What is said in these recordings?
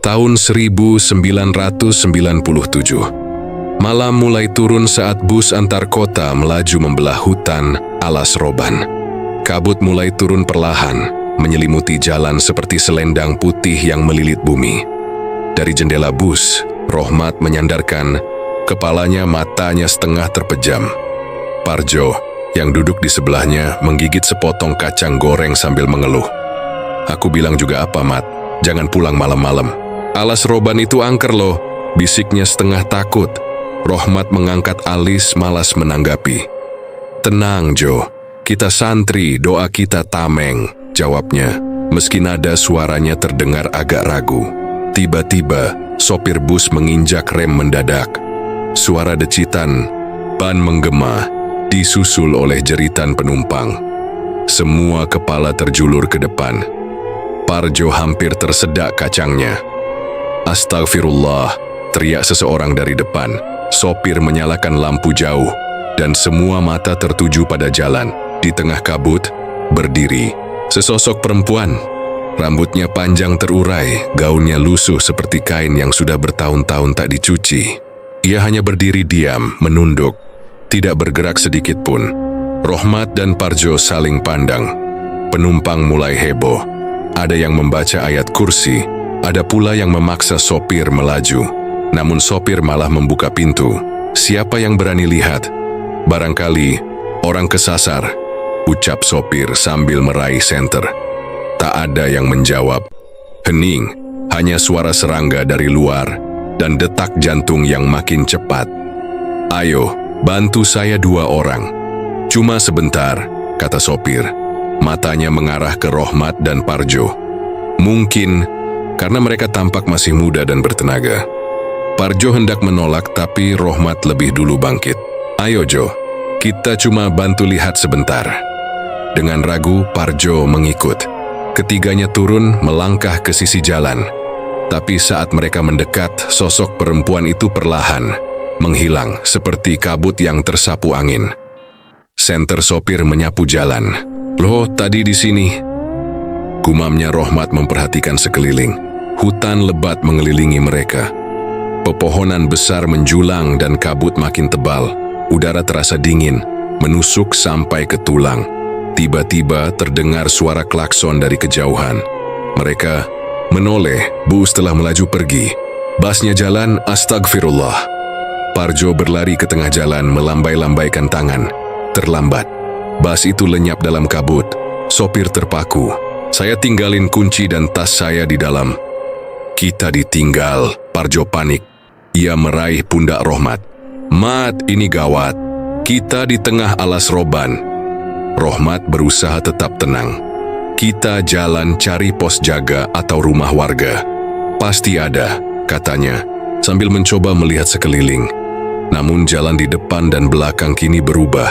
Tahun 1997. Malam mulai turun saat bus antar kota melaju membelah hutan Alas Roban. Kabut mulai turun perlahan, menyelimuti jalan seperti selendang putih yang melilit bumi. Dari jendela bus, Rohmat menyandarkan kepalanya, matanya setengah terpejam. Parjo yang duduk di sebelahnya menggigit sepotong kacang goreng sambil mengeluh. Aku bilang juga apa, Mat? Jangan pulang malam-malam. Alas Roban itu angker loh, bisiknya setengah takut. Rohmat mengangkat alis malas menanggapi. Tenang Jo, kita santri, doa kita tameng, jawabnya. Meski nada suaranya terdengar agak ragu. Tiba-tiba, sopir bus menginjak rem mendadak. Suara decitan, ban menggema, disusul oleh jeritan penumpang. Semua kepala terjulur ke depan. Parjo hampir tersedak kacangnya. Astagfirullah, teriak seseorang dari depan. Sopir menyalakan lampu jauh, dan semua mata tertuju pada jalan. Di tengah kabut, berdiri sesosok perempuan. Rambutnya panjang terurai, gaunnya lusuh seperti kain yang sudah bertahun-tahun tak dicuci. Ia hanya berdiri diam, menunduk, tidak bergerak sedikit pun. Rohmat dan Parjo saling pandang. Penumpang mulai heboh. Ada yang membaca ayat kursi, ada pula yang memaksa sopir melaju. Namun sopir malah membuka pintu. Siapa yang berani lihat? Barangkali orang kesasar, ucap sopir sambil meraih senter. Tak ada yang menjawab. Hening, hanya suara serangga dari luar dan detak jantung yang makin cepat. Ayo, bantu saya 2 orang. Cuma sebentar, kata sopir. Matanya mengarah ke Rohmat dan Parjo. Mungkin karena mereka tampak masih muda dan bertenaga. Parjo hendak menolak, tapi Rohmat lebih dulu bangkit. Ayo Jo, kita cuma bantu lihat sebentar. Dengan ragu, Parjo mengikut. Ketiganya turun melangkah ke sisi jalan. Tapi saat mereka mendekat, sosok perempuan itu perlahan menghilang seperti kabut yang tersapu angin. Senter sopir menyapu jalan. Loh, tadi di sini. Gumamnya Rohmat memperhatikan sekeliling. Hutan lebat mengelilingi mereka. Pepohonan besar menjulang dan kabut makin tebal. Udara terasa dingin, menusuk sampai ke tulang. Tiba-tiba terdengar suara klakson dari kejauhan. Mereka menoleh, bus telah melaju pergi. Basnya jalan, astagfirullah. Parjo berlari ke tengah jalan melambai-lambaikan tangan. Terlambat. Bas itu lenyap dalam kabut. Sopir terpaku. Saya tinggalin kunci dan tas saya di dalam. Kita ditinggal. Parjo panik. Ia meraih pundak Rohmat. Mat, ini gawat. Kita di tengah Alas Roban. Rohmat berusaha tetap tenang. Kita jalan cari pos jaga atau rumah warga. Pasti ada, katanya, sambil mencoba melihat sekeliling. Namun jalan di depan dan belakang kini berubah.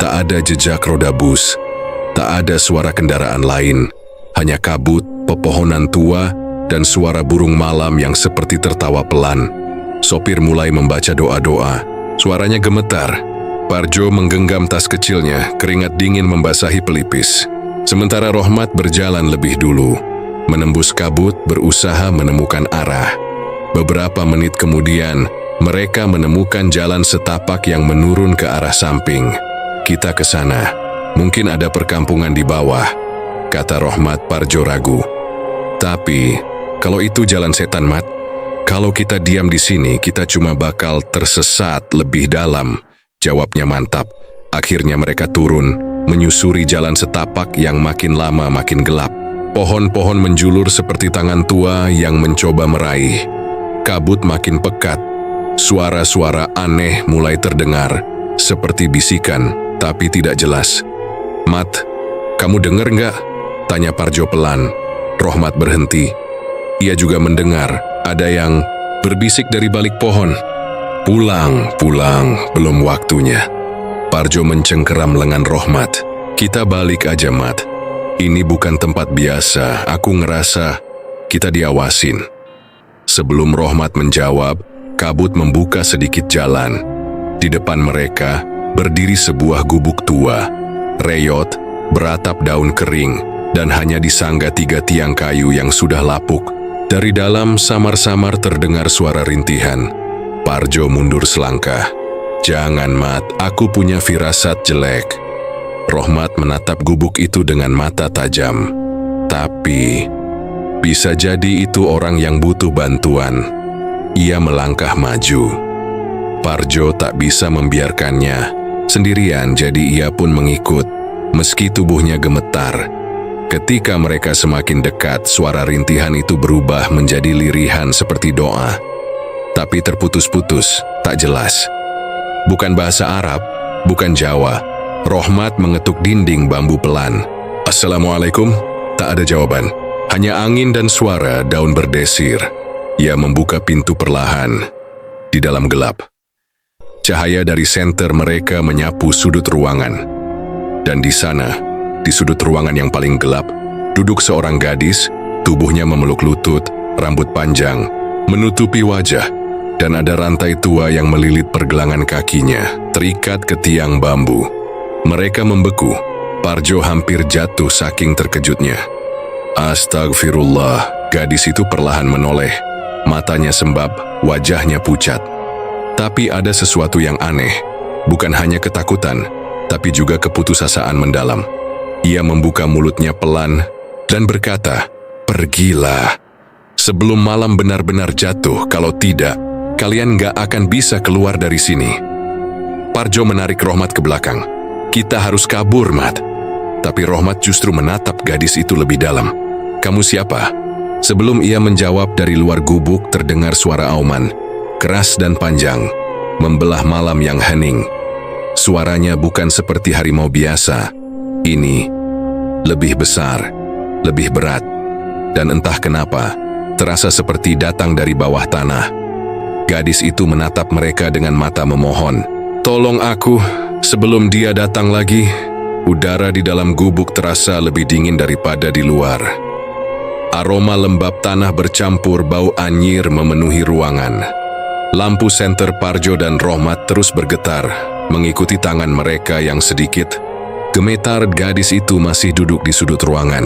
Tak ada jejak roda bus. Tak ada suara kendaraan lain. Hanya kabut, pepohonan tua, dan suara burung malam yang seperti tertawa pelan. Sopir mulai membaca doa-doa. Suaranya gemetar. Parjo menggenggam tas kecilnya, keringat dingin membasahi pelipis. Sementara Rohmat berjalan lebih dulu. Menembus kabut, berusaha menemukan arah. Beberapa menit kemudian, mereka menemukan jalan setapak yang menurun ke arah samping. Kita ke sana. Mungkin ada perkampungan di bawah, kata Rohmat. Parjo ragu. Tapi, kalau itu jalan setan, Mat. Kalau kita diam di sini, kita cuma bakal tersesat lebih dalam, jawabnya mantap. Akhirnya mereka turun, menyusuri jalan setapak yang makin lama makin gelap. Pohon-pohon menjulur seperti tangan tua yang mencoba meraih. Kabut makin pekat. Suara-suara aneh mulai terdengar, seperti bisikan, tapi tidak jelas. Mat, kamu dengar nggak? Tanya Parjo pelan. Rohmat berhenti. Ia juga mendengar, ada yang berbisik dari balik pohon. Pulang, belum waktunya. Parjo mencengkeram lengan Rohmat. Kita balik aja, Mat. Ini bukan tempat biasa, aku ngerasa kita diawasin. Sebelum Rohmat menjawab, kabut membuka sedikit jalan. Di depan mereka berdiri sebuah gubuk tua, reyot, beratap daun kering, dan hanya disangga 3 tiang kayu yang sudah lapuk. Dari dalam samar-samar terdengar suara rintihan. Parjo mundur selangkah. "Jangan, Mat, aku punya firasat jelek." Rohmat menatap gubuk itu dengan mata tajam. "Tapi, bisa jadi itu orang yang butuh bantuan." Ia melangkah maju. Parjo tak bisa membiarkannya sendirian, jadi ia pun mengikut, meski tubuhnya gemetar. Ketika mereka semakin dekat, suara rintihan itu berubah menjadi lirihan seperti doa. Tapi terputus-putus, tak jelas. Bukan bahasa Arab, bukan Jawa. Rohmat mengetuk dinding bambu pelan. "Assalamualaikum." Tak ada jawaban. Hanya angin dan suara daun berdesir. Ia membuka pintu perlahan. Di dalam gelap, cahaya dari senter mereka menyapu sudut ruangan. Dan di sana, di sudut ruangan yang paling gelap, duduk seorang gadis, tubuhnya memeluk lutut, rambut panjang, menutupi wajah, dan ada rantai tua yang melilit pergelangan kakinya, terikat ke tiang bambu. Mereka membeku. Parjo hampir jatuh saking terkejutnya. "Astagfirullah." Gadis itu perlahan menoleh. Matanya sembab, wajahnya pucat. Tapi ada sesuatu yang aneh. Bukan hanya ketakutan, tapi juga keputusasaan mendalam. Ia membuka mulutnya pelan dan berkata, "Pergilah. Sebelum malam benar-benar jatuh, kalau tidak, kalian gak akan bisa keluar dari sini." Parjo menarik Rohmat ke belakang. "Kita harus kabur, Mat." Tapi Rohmat justru menatap gadis itu lebih dalam. "Kamu siapa?" Sebelum ia menjawab, dari luar gubuk terdengar suara auman, keras dan panjang, membelah malam yang hening. Suaranya bukan seperti harimau biasa. Ini lebih besar, lebih berat, dan entah kenapa, terasa seperti datang dari bawah tanah. Gadis itu menatap mereka dengan mata memohon. "Tolong aku, sebelum dia datang lagi." Udara di dalam gubuk terasa lebih dingin daripada di luar. Aroma lembab tanah bercampur bau anyir memenuhi ruangan. Lampu senter Parjo dan Rohmat terus bergetar, mengikuti tangan mereka yang sedikit gemetar. Gadis itu masih duduk di sudut ruangan.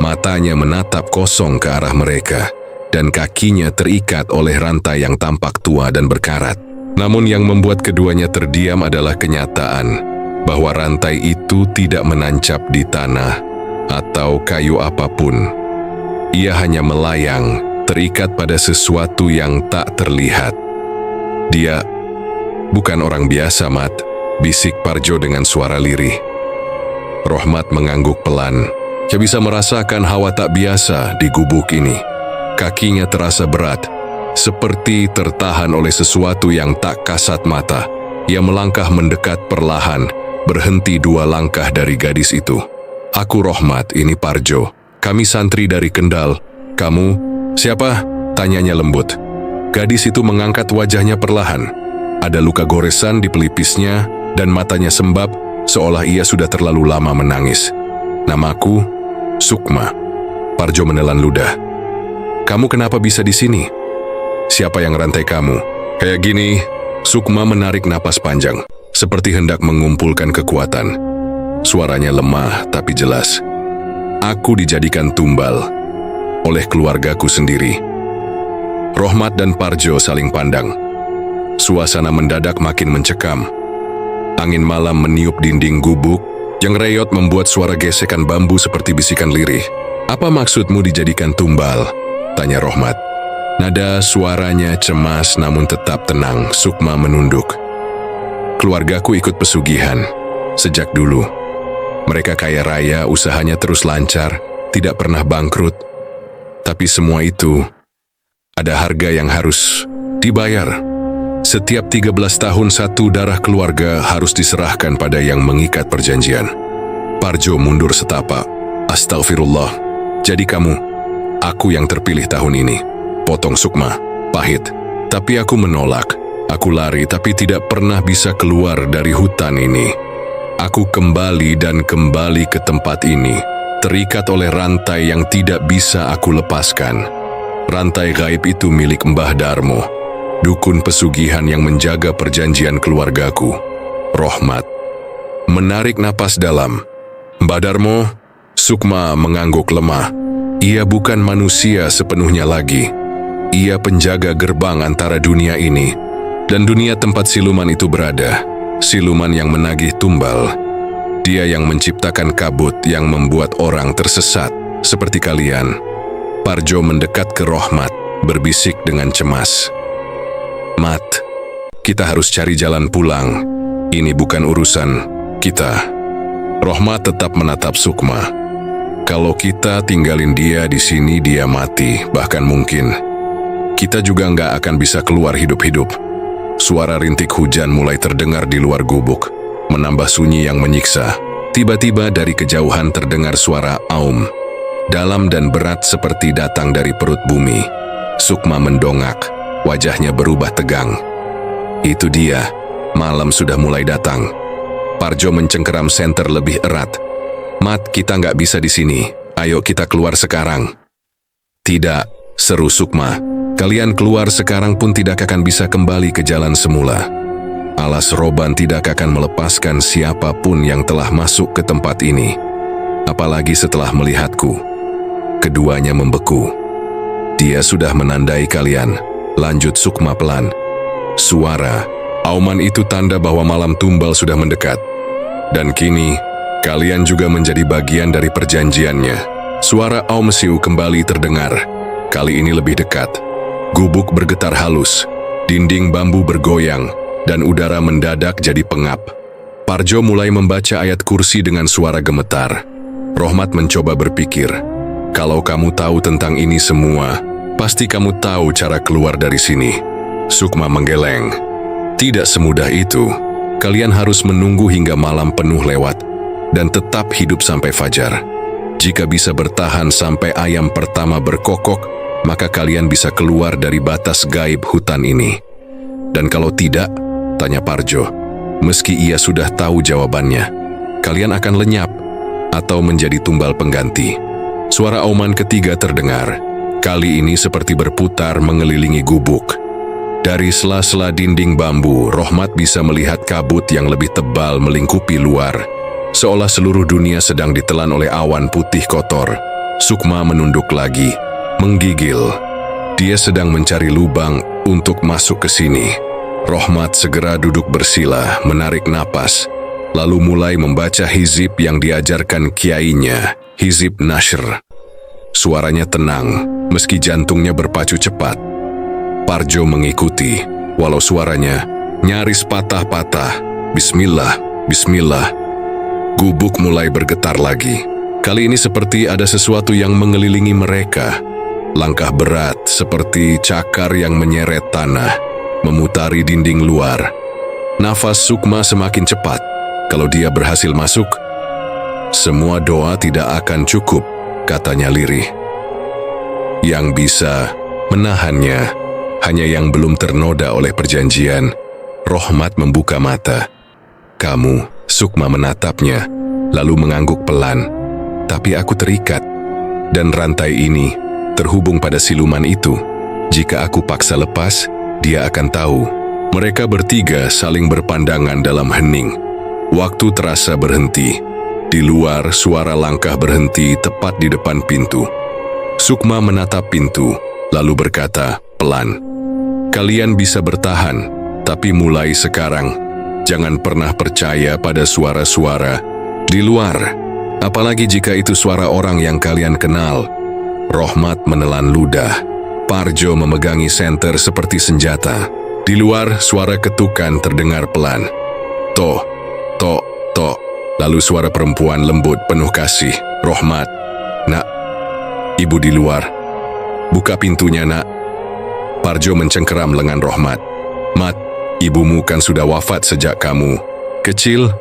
Matanya menatap kosong ke arah mereka, dan kakinya terikat oleh rantai yang tampak tua dan berkarat. Namun yang membuat keduanya terdiam adalah kenyataan bahwa rantai itu tidak menancap di tanah atau kayu apapun. Ia hanya melayang, terikat pada sesuatu yang tak terlihat. "Dia bukan orang biasa, Mat," bisik Parjo dengan suara lirih. Rohmat mengangguk pelan. Ia bisa merasakan hawa tak biasa di gubuk ini. Kakinya terasa berat, seperti tertahan oleh sesuatu yang tak kasat mata. Ia melangkah mendekat perlahan, berhenti 2 langkah dari gadis itu. "Aku Rohmat, ini Parjo. Kami santri dari Kendal. Kamu siapa?" tanyanya lembut. Gadis itu mengangkat wajahnya perlahan. Ada luka goresan di pelipisnya dan matanya sembab, seolah ia sudah terlalu lama menangis. "Namaku Sukma." Parjo menelan ludah. "Kamu kenapa bisa di sini? Siapa yang rantai kamu?" "Kayak gini." Sukma menarik napas panjang, seperti hendak mengumpulkan kekuatan. Suaranya lemah tapi jelas. "Aku dijadikan tumbal oleh keluargaku sendiri." Rohmat dan Parjo saling pandang. Suasana mendadak makin mencekam. Angin malam meniup dinding gubuk, yang reyot membuat suara gesekan bambu seperti bisikan lirih. "Apa maksudmu dijadikan tumbal?" tanya Rohmat. Nada suaranya cemas namun tetap tenang. Sukma menunduk. "Keluargaku ikut pesugihan sejak dulu. Mereka kaya raya, usahanya terus lancar, tidak pernah bangkrut. Tapi semua itu, ada harga yang harus dibayar. Setiap 13 tahun satu darah keluarga harus diserahkan pada yang mengikat perjanjian." Parjo mundur setapak. "Astagfirullah. Jadi kamu, aku yang terpilih tahun ini," potong Sukma. "Pahit, tapi aku menolak. Aku lari tapi tidak pernah bisa keluar dari hutan ini. Aku kembali dan kembali ke tempat ini, terikat oleh rantai yang tidak bisa aku lepaskan. Rantai gaib itu milik Mbah Darmo, dukun pesugihan yang menjaga perjanjian keluargaku." Rohmat menarik napas dalam. "Mbah Darmo?" Sukma mengangguk lemah. Ia bukan manusia sepenuhnya lagi. Ia penjaga gerbang antara dunia ini dan dunia tempat siluman itu berada. Siluman yang menagih tumbal. Dia yang menciptakan kabut yang membuat orang tersesat seperti kalian. Parjo mendekat ke Rohmat, berbisik dengan cemas. Mat, kita harus cari jalan pulang. Ini bukan urusan kita. Rohmat tetap menatap Sukma. Kalau kita tinggalin dia di sini, dia mati. Bahkan mungkin kita juga nggak akan bisa keluar hidup-hidup. Suara rintik hujan mulai terdengar di luar gubuk, menambah sunyi yang menyiksa. Tiba-tiba dari kejauhan terdengar suara aum, dalam dan berat seperti datang dari perut bumi. Sukma mendongak, wajahnya berubah tegang. Itu dia, malam sudah mulai datang. Parjo mencengkeram senter lebih erat. Mat, kita nggak bisa di sini. Ayo kita keluar sekarang. Tidak, seru Sukma. Kalian keluar sekarang pun tidak akan bisa kembali ke jalan semula. Alas Roban tidak akan melepaskan siapapun yang telah masuk ke tempat ini. Apalagi setelah melihatku. Keduanya membeku. Dia sudah menandai kalian. Lanjut Sukma pelan. Suara auman itu tanda bahwa malam tumbal sudah mendekat. Dan kini, kalian juga menjadi bagian dari perjanjiannya. Suara aum siu kembali terdengar. Kali ini lebih dekat. Gubuk bergetar halus, dinding bambu bergoyang, dan udara mendadak jadi pengap. Parjo mulai membaca ayat kursi dengan suara gemetar. Rohmat mencoba berpikir, kalau kamu tahu tentang ini semua, pasti kamu tahu cara keluar dari sini. Sukma menggeleng. Tidak semudah itu. Kalian harus menunggu hingga malam penuh lewat, dan tetap hidup sampai fajar. Jika bisa bertahan sampai ayam pertama berkokok, maka kalian bisa keluar dari batas gaib hutan ini. Dan kalau tidak, tanya Parjo, meski ia sudah tahu jawabannya, kalian akan lenyap atau menjadi tumbal pengganti. Suara auman ketiga terdengar. Kali ini seperti berputar mengelilingi gubuk. Dari sela-sela dinding bambu, Rohmat bisa melihat kabut yang lebih tebal melingkupi luar. Seolah seluruh dunia sedang ditelan oleh awan putih kotor. Sukma menunduk lagi, menggigil. Dia sedang mencari lubang untuk masuk ke sini. Rohmat segera duduk bersila, menarik napas, lalu mulai membaca hizib yang diajarkan kiainya, hizib Nashr. Suaranya tenang, meski jantungnya berpacu cepat. Parjo mengikuti, walau suaranya nyaris patah-patah. Bismillah, bismillah. Gubuk mulai bergetar lagi. Kali ini seperti ada sesuatu yang mengelilingi mereka. Langkah berat seperti cakar yang menyeret tanah, memutari dinding luar. Nafas Sukma semakin cepat. Kalau dia berhasil masuk, semua doa tidak akan cukup, katanya lirih. Yang bisa menahannya hanya yang belum ternoda oleh perjanjian. Rohmat membuka mata. Kamu, Sukma menatapnya, lalu mengangguk pelan. Tapi aku terikat, dan rantai ini terhubung pada siluman itu. Jika aku paksa lepas, dia akan tahu. Mereka bertiga saling berpandangan dalam hening. Waktu terasa berhenti. Di luar, suara langkah berhenti tepat di depan pintu. Sukma menatap pintu, lalu berkata pelan, kalian bisa bertahan, tapi mulai sekarang, jangan pernah percaya pada suara-suara di luar, apalagi jika itu suara orang yang kalian kenal. Rohmat menelan ludah. Parjo memegangi senter seperti senjata. Di luar, suara ketukan terdengar pelan. Toh, toh, toh. Lalu suara perempuan lembut penuh kasih. Rohmat, nak, ibu di luar. Buka pintunya, nak. Parjo mencengkeram lengan Rohmat. Mat, ibumu kan sudah wafat sejak kamu kecil.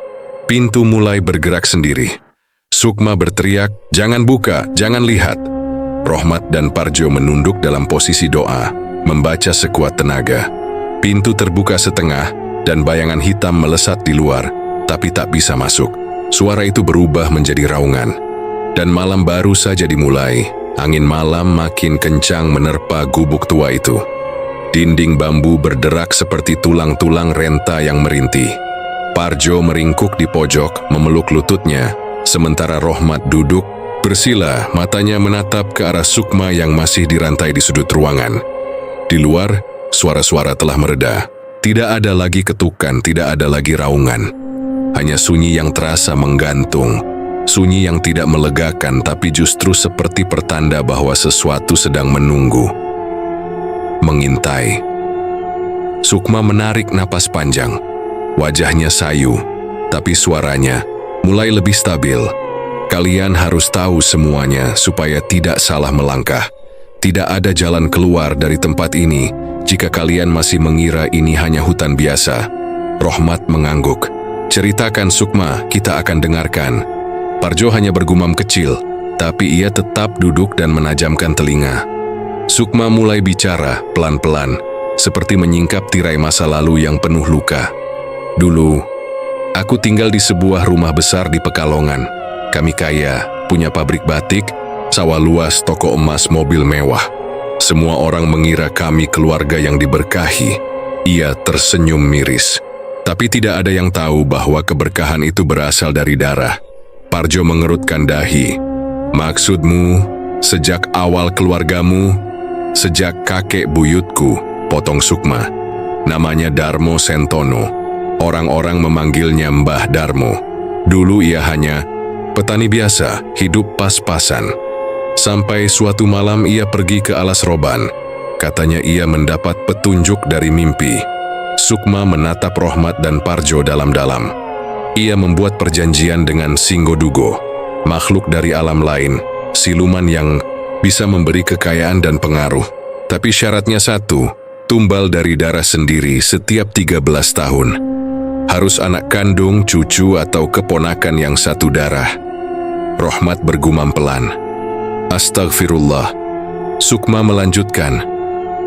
Pintu mulai bergerak sendiri. Sukma berteriak, jangan buka, jangan lihat. Rohmat dan Parjo menunduk dalam posisi doa, membaca sekuat tenaga. Pintu terbuka setengah, dan bayangan hitam melesat di luar, tapi tak bisa masuk. Suara itu berubah menjadi raungan. Dan malam baru saja dimulai. Angin malam makin kencang menerpa gubuk tua itu. Dinding bambu berderak seperti tulang-tulang renta yang merintih. Parjo meringkuk di pojok, memeluk lututnya, sementara Rohmat duduk, Bersila, matanya menatap ke arah Sukma yang masih dirantai di sudut ruangan. Di luar, suara-suara telah mereda. Tidak ada lagi ketukan, tidak ada lagi raungan. Hanya sunyi yang terasa menggantung. Sunyi yang tidak melegakan, tapi justru seperti pertanda bahwa sesuatu sedang menunggu. Mengintai. Sukma menarik napas panjang. Wajahnya sayu, tapi suaranya mulai lebih stabil. Kalian harus tahu semuanya supaya tidak salah melangkah. Tidak ada jalan keluar dari tempat ini jika kalian masih mengira ini hanya hutan biasa. Rohmat mengangguk. Ceritakan Sukma, kita akan dengarkan. Parjo hanya bergumam kecil, tapi ia tetap duduk dan menajamkan telinga. Sukma mulai bicara pelan-pelan, seperti menyingkap tirai masa lalu yang penuh luka. Dulu, aku tinggal di sebuah rumah besar di Pekalongan. Kami kaya, punya pabrik batik, sawah luas, toko emas, mobil mewah. Semua orang mengira kami keluarga yang diberkahi. Ia tersenyum miris. Tapi tidak ada yang tahu bahwa keberkahan itu berasal dari darah. Parjo mengerutkan dahi. Maksudmu, sejak awal keluargamu, sejak kakek buyutku, potong Sukma. Namanya Darmo Sentono. Orang-orang memanggilnya Mbah Darmo. Dulu ia hanya petani biasa, hidup pas-pasan. Sampai suatu malam ia pergi ke Alas Roban. Katanya ia mendapat petunjuk dari mimpi. Sukma menatap Rohmat dan Parjo dalam-dalam. Ia membuat perjanjian dengan Singgodugo, makhluk dari alam lain, siluman yang bisa memberi kekayaan dan pengaruh. Tapi syaratnya satu, tumbal dari darah sendiri setiap 13 tahun. Harus anak kandung, cucu, atau keponakan yang satu darah. Rohmat bergumam pelan. Astagfirullah. Sukma melanjutkan.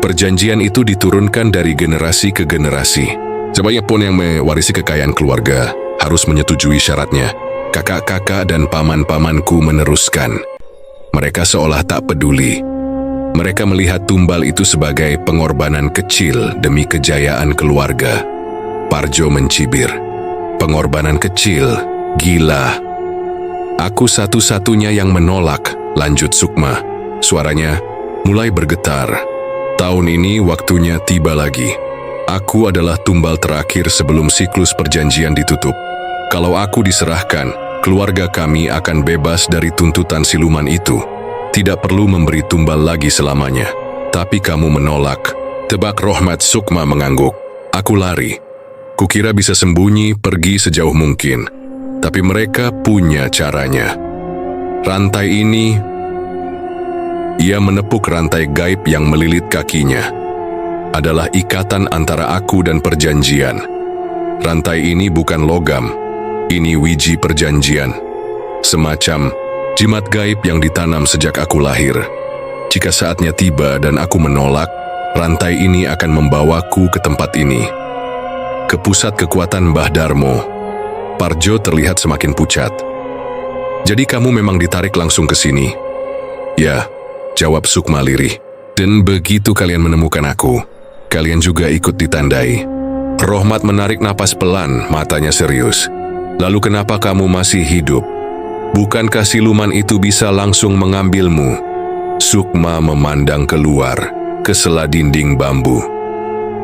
Perjanjian itu diturunkan dari generasi ke generasi. Sebanyak pun yang mewarisi kekayaan keluarga harus menyetujui syaratnya. Kakak-kakak dan paman-pamanku meneruskan. Mereka seolah tak peduli. Mereka melihat tumbal itu sebagai pengorbanan kecil demi kejayaan keluarga. Parjo mencibir. Pengorbanan kecil, gila. Aku satu-satunya yang menolak, lanjut Sukma. Suaranya mulai bergetar. Tahun ini waktunya tiba lagi. Aku adalah tumbal terakhir sebelum siklus perjanjian ditutup. Kalau aku diserahkan, keluarga kami akan bebas dari tuntutan siluman itu. Tidak perlu memberi tumbal lagi selamanya. Tapi kamu menolak. Tebak. Rohmat. Sukma mengangguk. Aku lari. Kukira bisa sembunyi, pergi sejauh mungkin. Tapi mereka punya caranya. Rantai ini, ia menepuk rantai gaib yang melilit kakinya. Adalah ikatan antara aku dan perjanjian. Rantai ini bukan logam, ini wiji perjanjian. Semacam jimat gaib yang ditanam sejak aku lahir. Jika saatnya tiba dan aku menolak, rantai ini akan membawaku ke tempat ini. Ke pusat kekuatan Mbah Darmo. Parjo terlihat semakin pucat. Jadi kamu memang ditarik langsung ke sini? Ya, jawab Sukma lirih. Dan begitu kalian menemukan aku, kalian juga ikut ditandai. Rohmat menarik napas pelan, matanya serius. Lalu kenapa kamu masih hidup? Bukankah siluman itu bisa langsung mengambilmu? Sukma memandang keluar, ke sela dinding bambu.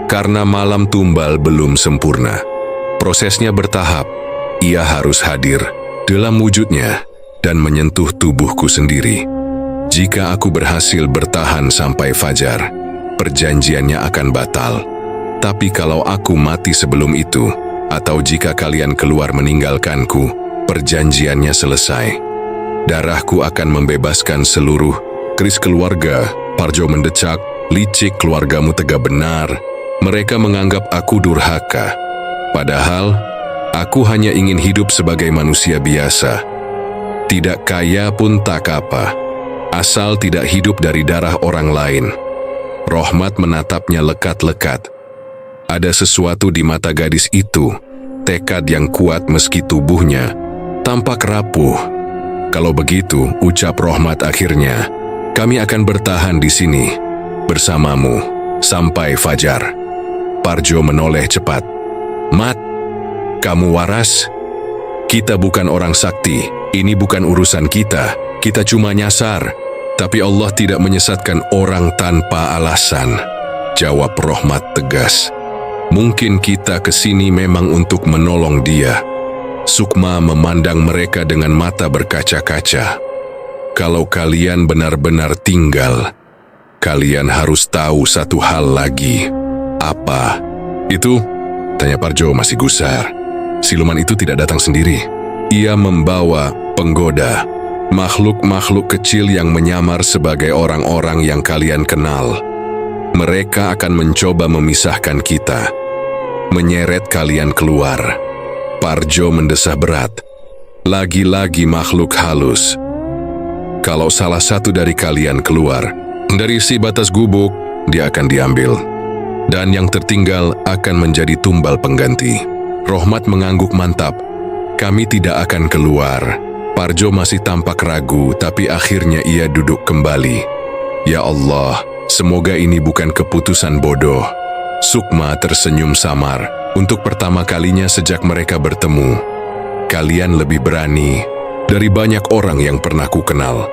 Karena malam tumbal belum sempurna. Prosesnya bertahap. Ia harus hadir dalam wujudnya dan menyentuh tubuhku sendiri. Jika aku berhasil bertahan sampai fajar, perjanjiannya akan batal. Tapi kalau aku mati sebelum itu, atau jika kalian keluar meninggalkanku, perjanjiannya selesai. Darahku akan membebaskan seluruh keris keluarga. Parjo mendecak. Licik, keluargamu tegak benar. Mereka menganggap aku durhaka. Padahal, aku hanya ingin hidup sebagai manusia biasa. Tidak kaya pun tak apa. Asal tidak hidup dari darah orang lain. Rohmat menatapnya lekat-lekat. Ada sesuatu di mata gadis itu, tekad yang kuat meski tubuhnya tampak rapuh. Kalau begitu, ucap Rohmat akhirnya, kami akan bertahan di sini, bersamamu, sampai fajar. Parjo menoleh cepat. Mat, kamu waras? Kita bukan orang sakti, ini bukan urusan kita. Kita cuma nyasar, tapi Allah tidak menyesatkan orang tanpa alasan. Jawab Rohmat tegas. Mungkin kita kesini memang untuk menolong dia. Sukma memandang mereka dengan mata berkaca-kaca. Kalau kalian benar-benar tinggal, kalian harus tahu satu hal lagi. Apa? Itu? Tanya Parjo masih gusar. Siluman itu tidak datang sendiri. Ia membawa penggoda. Makhluk-makhluk kecil yang menyamar sebagai orang-orang yang kalian kenal. Mereka akan mencoba memisahkan kita, menyeret kalian keluar. Parjo mendesah berat. Lagi-lagi makhluk halus. Kalau salah satu dari kalian keluar dari si batas gubuk, dia akan diambil. Dan yang tertinggal akan menjadi tumbal pengganti. Rohmat mengangguk mantap. Kami tidak akan keluar. Parjo masih tampak ragu, tapi akhirnya ia duduk kembali. Ya Allah, semoga ini bukan keputusan bodoh. Sukma tersenyum samar. Untuk pertama kalinya sejak mereka bertemu, kalian lebih berani dari banyak orang yang pernah ku kenal.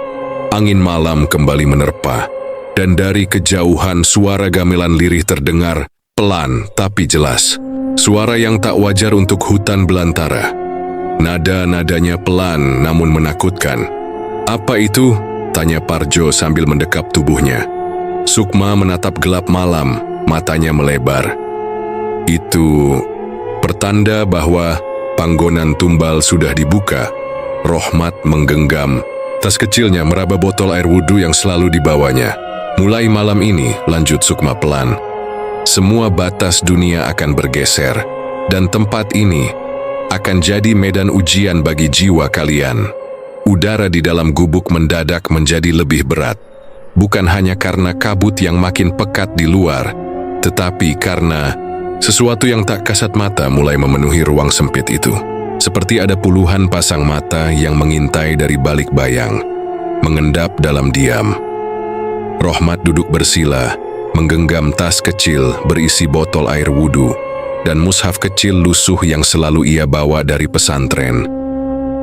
Angin malam kembali menerpa, dan dari kejauhan suara gamelan lirih terdengar, pelan tapi jelas. Suara yang tak wajar untuk hutan belantara. Nada-nadanya pelan namun menakutkan. Apa itu? Tanya Parjo sambil mendekap tubuhnya. Sukma menatap gelap malam, matanya melebar. Itu pertanda bahwa panggonan tumbal sudah dibuka. Rohmat menggenggam tas kecilnya meraba botol air wudhu yang selalu dibawanya. Mulai malam ini, lanjut Sukma pelan, semua batas dunia akan bergeser, dan tempat ini akan jadi medan ujian bagi jiwa kalian. Udara di dalam gubuk mendadak menjadi lebih berat, bukan hanya karena kabut yang makin pekat di luar, tetapi karena sesuatu yang tak kasat mata mulai memenuhi ruang sempit itu. Seperti ada puluhan pasang mata yang mengintai dari balik bayang, mengendap dalam diam. Rohmat duduk bersila, menggenggam tas kecil berisi botol air wudhu dan mushaf kecil lusuh yang selalu ia bawa dari pesantren.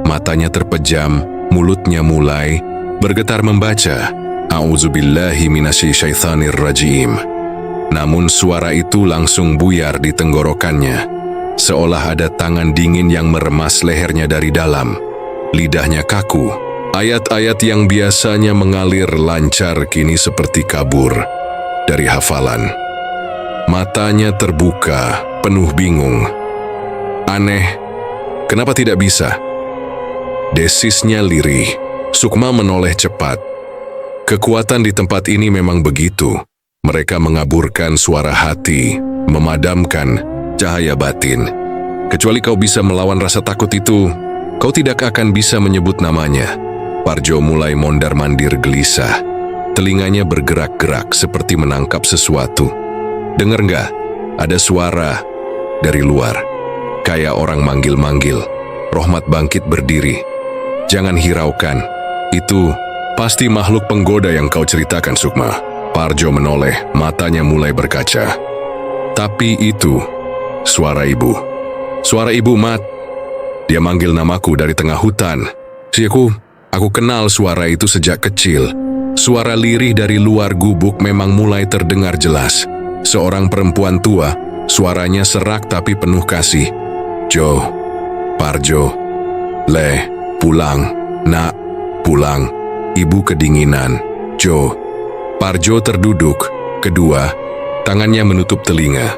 Matanya terpejam, mulutnya mulai bergetar membaca, A'udzubillahi minasyaitonir rajim. Namun suara itu langsung buyar di tenggorokannya, seolah ada tangan dingin yang meremas lehernya dari dalam. Lidahnya kaku. Ayat-ayat yang biasanya mengalir lancar kini seperti kabur dari hafalan. Matanya terbuka, penuh bingung. Aneh, kenapa tidak bisa? Desisnya lirih. Sukma menoleh cepat. Kekuatan di tempat ini memang begitu. Mereka mengaburkan suara hati, memadamkan cahaya batin. Kecuali kau bisa melawan rasa takut itu, kau tidak akan bisa menyebut namanya. Parjo mulai mondar-mandir gelisah. Telinganya bergerak-gerak seperti menangkap sesuatu. Dengar nggak? Ada suara dari luar, kayak orang manggil-manggil. Rohmat bangkit berdiri. Jangan hiraukan, itu pasti makhluk penggoda yang kau ceritakan, Sukma. Parjo menoleh, matanya mulai berkaca. Tapi itu suara ibu. Suara ibu, Mat. Dia manggil namaku dari tengah hutan. Aku kenal suara itu sejak kecil. Suara lirih dari luar gubuk memang mulai terdengar jelas. Seorang perempuan tua, suaranya serak tapi penuh kasih. Jo, Parjo, Le, pulang, nak, pulang. Ibu kedinginan. Jo. Parjo terduduk, kedua, tangannya menutup telinga.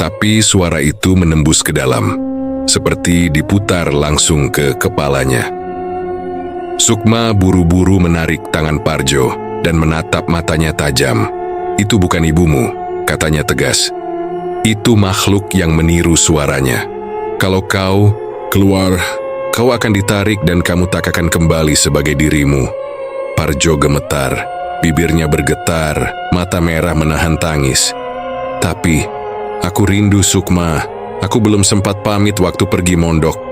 Tapi suara itu menembus ke dalam, seperti diputar langsung ke kepalanya. Sukma buru-buru menarik tangan Parjo dan menatap matanya tajam. Itu bukan ibumu, katanya tegas. Itu makhluk yang meniru suaranya. Kalau kau keluar, kau akan ditarik dan kamu tak akan kembali sebagai dirimu. Parjo gemetar, bibirnya bergetar, mata merah menahan tangis. Tapi, aku rindu Sukma. Aku belum sempat pamit waktu pergi mondok.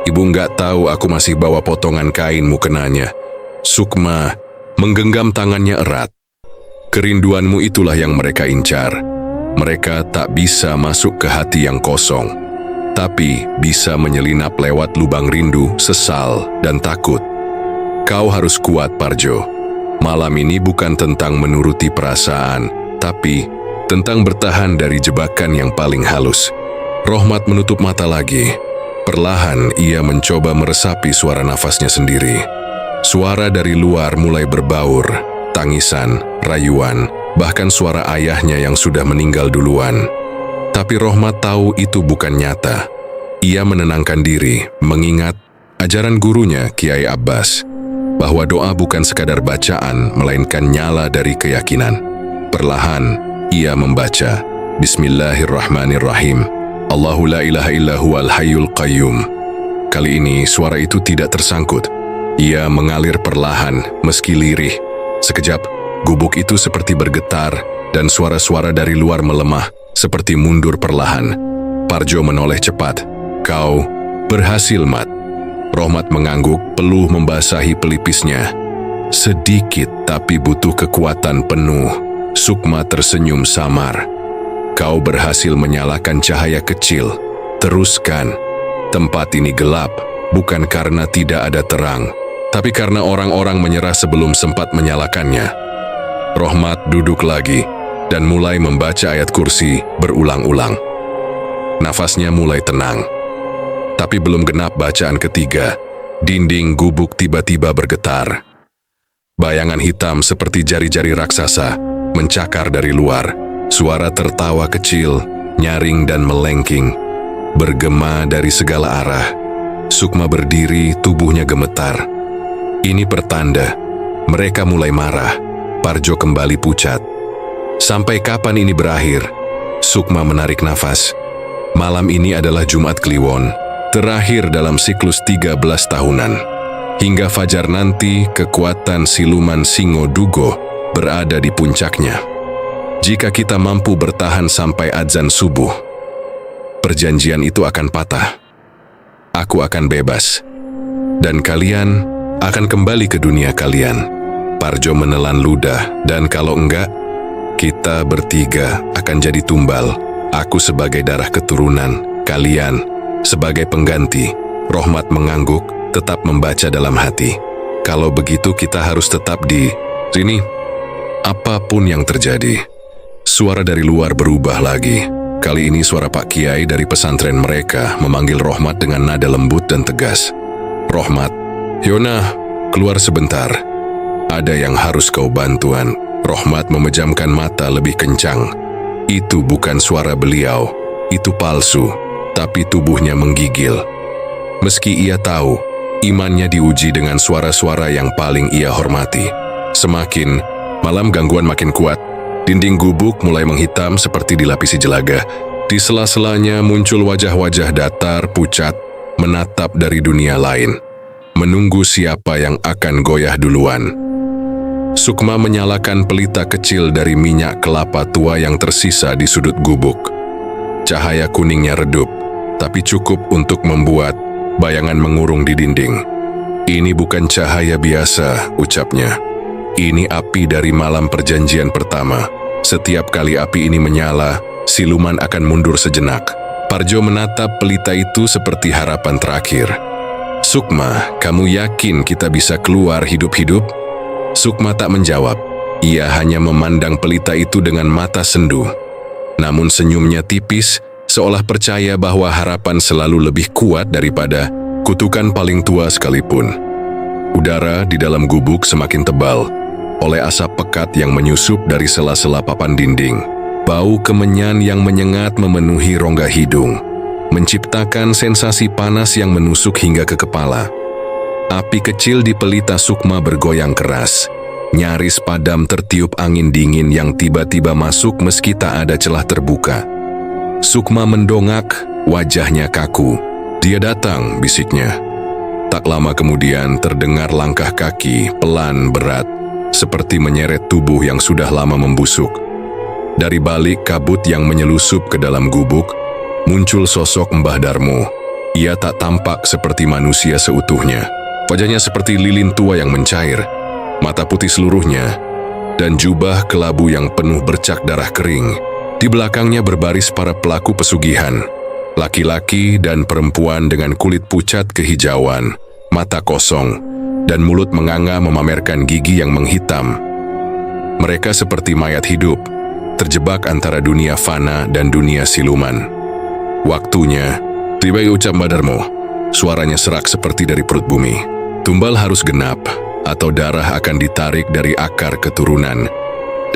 Ibu nggak tahu aku masih bawa potongan kain mukenanya. Sukma menggenggam tangannya erat. Kerinduanmu itulah yang mereka incar. Mereka tak bisa masuk ke hati yang kosong, tapi bisa menyelinap lewat lubang rindu, sesal, dan takut. Kau harus kuat, Parjo. Malam ini bukan tentang menuruti perasaan, tapi tentang bertahan dari jebakan yang paling halus. Rohmat menutup mata lagi. Perlahan ia mencoba meresapi suara nafasnya sendiri. Suara dari luar mulai berbaur, tangisan, rayuan, bahkan suara ayahnya yang sudah meninggal duluan. Tapi Rohmat tahu itu bukan nyata. Ia menenangkan diri, mengingat ajaran gurunya Kiai Abbas, bahwa doa bukan sekadar bacaan, melainkan nyala dari keyakinan. Perlahan, ia membaca, Bismillahirrahmanirrahim, Allahu la ilaha illa huwal hayyul qayyum. Kali ini suara itu tidak tersangkut. Ia mengalir perlahan, meski lirih. Sekejap, gubuk itu seperti bergetar, dan suara-suara dari luar melemah, seperti mundur perlahan. Parjo menoleh cepat. Kau berhasil, Mat. Rohmat mengangguk, peluh membasahi pelipisnya. Sedikit tapi butuh kekuatan penuh. Sukma tersenyum samar. Kau berhasil menyalakan cahaya kecil. Teruskan. Tempat ini gelap, bukan karena tidak ada terang, tapi karena orang-orang menyerah sebelum sempat menyalakannya. Rohmat duduk lagi dan mulai membaca ayat kursi berulang-ulang. Nafasnya mulai tenang. Tapi belum genap bacaan ketiga, dinding gubuk tiba-tiba bergetar. Bayangan hitam seperti jari-jari raksasa mencakar dari luar. Suara tertawa kecil, nyaring dan melengking, bergema dari segala arah. Sukma berdiri, tubuhnya gemetar. Ini pertanda, mereka mulai marah. Parjo kembali pucat. Sampai kapan ini berakhir? Sukma menarik nafas. Malam ini adalah Jumat Kliwon, terakhir dalam siklus 13 tahunan. Hingga fajar nanti, kekuatan siluman Singo Dugo berada di puncaknya. Jika kita mampu bertahan sampai azan subuh, perjanjian itu akan patah. Aku akan bebas, dan kalian akan kembali ke dunia kalian. Parjo menelan ludah, dan kalau enggak, kita bertiga akan jadi tumbal. Aku sebagai darah keturunan, kalian sebagai pengganti. Rohmat mengangguk, tetap membaca dalam hati. Kalau begitu kita harus tetap di sini. Apapun yang terjadi. Suara dari luar berubah lagi. Kali ini suara Pak Kiai dari pesantren mereka memanggil Rohmat dengan nada lembut dan tegas. Rohmat, Yona, keluar sebentar. Ada yang harus kau bantuan. Rohmat memejamkan mata lebih kencang. Itu bukan suara beliau, itu palsu, tapi tubuhnya menggigil. Meski ia tahu, imannya diuji dengan suara-suara yang paling ia hormati. Semakin malam gangguan makin kuat. Dinding gubuk mulai menghitam seperti dilapisi jelaga. Di sela-selanya muncul wajah-wajah datar, pucat, menatap dari dunia lain. Menunggu siapa yang akan goyah duluan. Sukma menyalakan pelita kecil dari minyak kelapa tua yang tersisa di sudut gubuk. Cahaya kuningnya redup, tapi cukup untuk membuat bayangan mengurung di dinding. Ini bukan cahaya biasa, ucapnya. Ini api dari malam perjanjian pertama. Setiap kali api ini menyala, siluman akan mundur sejenak. Parjo menatap pelita itu seperti harapan terakhir. Sukma, kamu yakin kita bisa keluar hidup-hidup? Sukma tak menjawab. Ia hanya memandang pelita itu dengan mata sendu. Namun senyumnya tipis, seolah percaya bahwa harapan selalu lebih kuat daripada kutukan paling tua sekalipun. Udara di dalam gubuk semakin tebal, oleh asap pekat yang menyusup dari sela-sela papan dinding. Bau kemenyan yang menyengat memenuhi rongga hidung, menciptakan sensasi panas yang menusuk hingga ke kepala. Api kecil di pelita Sukma bergoyang keras. Nyaris padam tertiup angin dingin yang tiba-tiba masuk meski tak ada celah terbuka. Sukma mendongak, wajahnya kaku. Dia datang, bisiknya. Tak lama kemudian terdengar langkah kaki, pelan berat, seperti menyeret tubuh yang sudah lama membusuk. Dari balik kabut yang menyelusup ke dalam gubuk, muncul sosok Mbah Darmo. Ia tak tampak seperti manusia seutuhnya. Wajahnya seperti lilin tua yang mencair, mata putih seluruhnya, dan jubah kelabu yang penuh bercak darah kering. Di belakangnya berbaris para pelaku pesugihan, laki-laki dan perempuan dengan kulit pucat kehijauan, mata kosong, dan mulut menganga memamerkan gigi yang menghitam. Mereka seperti mayat hidup, terjebak antara dunia fana dan dunia siluman. Waktunya, tiba ucap Mbah Darmo. Suaranya serak seperti dari perut bumi. Tumbal harus genap, atau darah akan ditarik dari akar keturunan,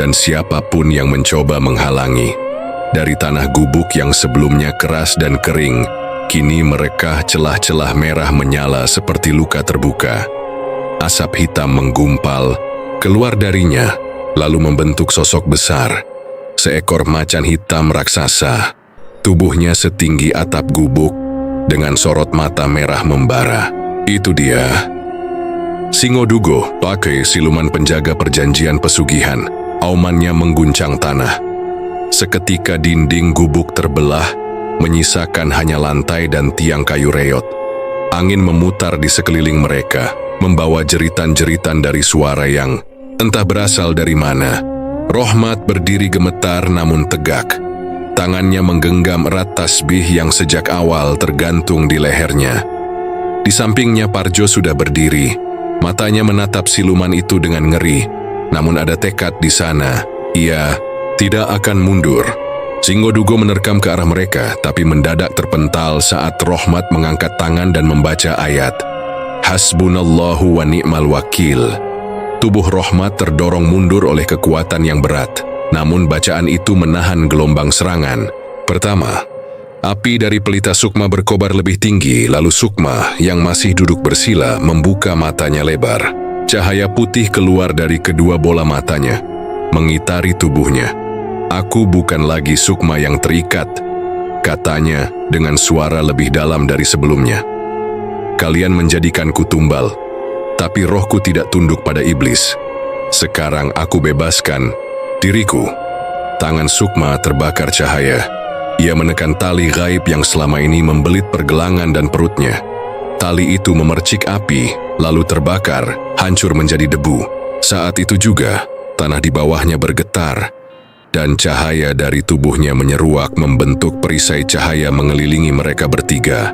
dan siapapun yang mencoba menghalangi. Dari tanah gubuk yang sebelumnya keras dan kering, kini merekah celah-celah merah menyala seperti luka terbuka. Asap hitam menggumpal, keluar darinya, lalu membentuk sosok besar. Seekor macan hitam raksasa, tubuhnya setinggi atap gubuk, dengan sorot mata merah membara. Itu dia. Singodugo, pakai siluman penjaga perjanjian pesugihan. Aumannya mengguncang tanah. Seketika dinding gubuk terbelah, menyisakan hanya lantai dan tiang kayu reot. Angin memutar di sekeliling mereka, membawa jeritan-jeritan dari suara yang entah berasal dari mana. Rohmat berdiri gemetar namun tegak. Tangannya menggenggam erat tasbih yang sejak awal tergantung di lehernya. Di sampingnya Parjo sudah berdiri, matanya menatap siluman itu dengan ngeri. Namun ada tekad di sana, ia tidak akan mundur. Singodugo menerkam ke arah mereka, tapi mendadak terpental saat Rohmat mengangkat tangan dan membaca ayat. Hasbunallahu wa ni'mal wakil. Tubuh Rohmat terdorong mundur oleh kekuatan yang berat, namun bacaan itu menahan gelombang serangan. Pertama, api dari pelita Sukma berkobar lebih tinggi, lalu Sukma yang masih duduk bersila membuka matanya lebar. Cahaya putih keluar dari kedua bola matanya, mengitari tubuhnya. Aku bukan lagi Sukma yang terikat, katanya dengan suara lebih dalam dari sebelumnya. Kalian menjadikanku tumbal, tapi rohku tidak tunduk pada iblis. Sekarang aku bebaskan diriku. Tangan Sukma terbakar cahaya. Ia menekan tali gaib yang selama ini membelit pergelangan dan perutnya. Tali itu memercik api, lalu terbakar, hancur menjadi debu. Saat itu juga, tanah di bawahnya bergetar, dan cahaya dari tubuhnya menyeruak membentuk perisai cahaya mengelilingi mereka bertiga.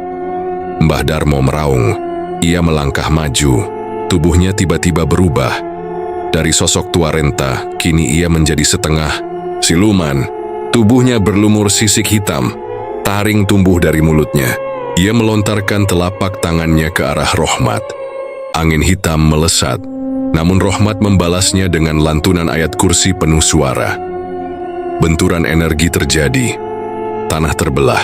Mbah Darmo meraung. Ia melangkah maju. Tubuhnya tiba-tiba berubah. Dari sosok tua renta, kini ia menjadi setengah siluman. Tubuhnya berlumur sisik hitam. Taring tumbuh dari mulutnya. Ia melontarkan telapak tangannya ke arah Rohmat. Angin hitam melesat, namun Rohmat membalasnya dengan lantunan ayat kursi penuh suara. Benturan energi terjadi. Tanah terbelah.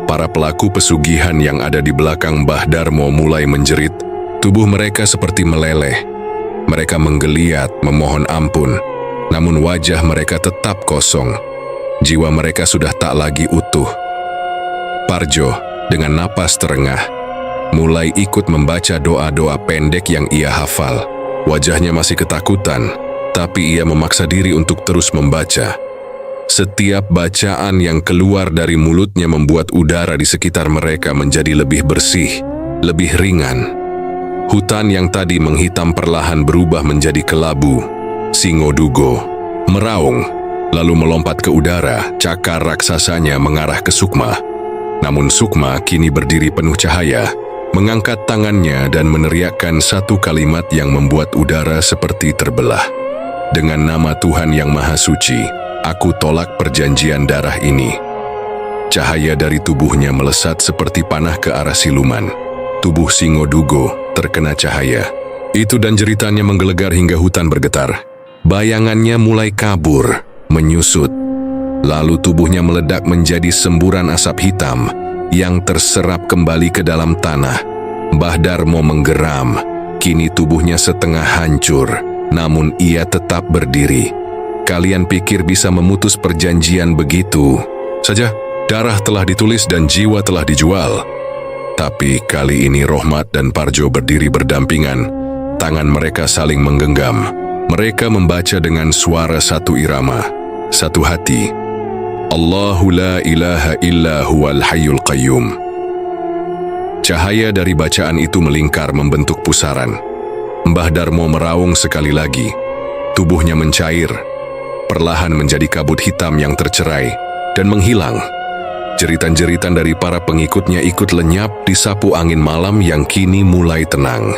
Para pelaku pesugihan yang ada di belakang Mbah Darmo mulai menjerit. Tubuh mereka seperti meleleh. Mereka menggeliat, memohon ampun. Namun wajah mereka tetap kosong. Jiwa mereka sudah tak lagi utuh. Parjo, dengan napas terengah, mulai ikut membaca doa-doa pendek yang ia hafal. Wajahnya masih ketakutan, tapi ia memaksa diri untuk terus membaca. Setiap bacaan yang keluar dari mulutnya membuat udara di sekitar mereka menjadi lebih bersih, lebih ringan. Hutan yang tadi menghitam perlahan berubah menjadi kelabu. Singodugo meraung, lalu melompat ke udara. Cakar raksasanya mengarah ke Sukma. Namun Sukma kini berdiri penuh cahaya, mengangkat tangannya dan meneriakkan satu kalimat yang membuat udara seperti terbelah. Dengan nama Tuhan yang Maha Suci, aku tolak perjanjian darah ini. Cahaya dari tubuhnya melesat seperti panah ke arah siluman. Tubuh Singodugo terkena cahaya. Itu dan jeritannya menggelegar hingga hutan bergetar. Bayangannya mulai kabur, menyusut. Lalu tubuhnya meledak menjadi semburan asap hitam yang terserap kembali ke dalam tanah. Mbah Darmo menggeram. Kini tubuhnya setengah hancur, namun ia tetap berdiri. Kalian pikir bisa memutus perjanjian begitu saja? Darah telah ditulis dan jiwa telah dijual. Tapi kali ini Rohmat dan Parjo berdiri berdampingan. Tangan mereka saling menggenggam. Mereka membaca dengan suara satu irama, satu hati. Allahu la ilaha illa huwal hayyul qayyum. Cahaya dari bacaan itu melingkar membentuk pusaran. Mbah Darmo meraung sekali lagi. Tubuhnya mencair, perlahan menjadi kabut hitam yang tercerai dan menghilang. Jeritan-jeritan dari para pengikutnya ikut lenyap disapu angin malam yang kini mulai tenang.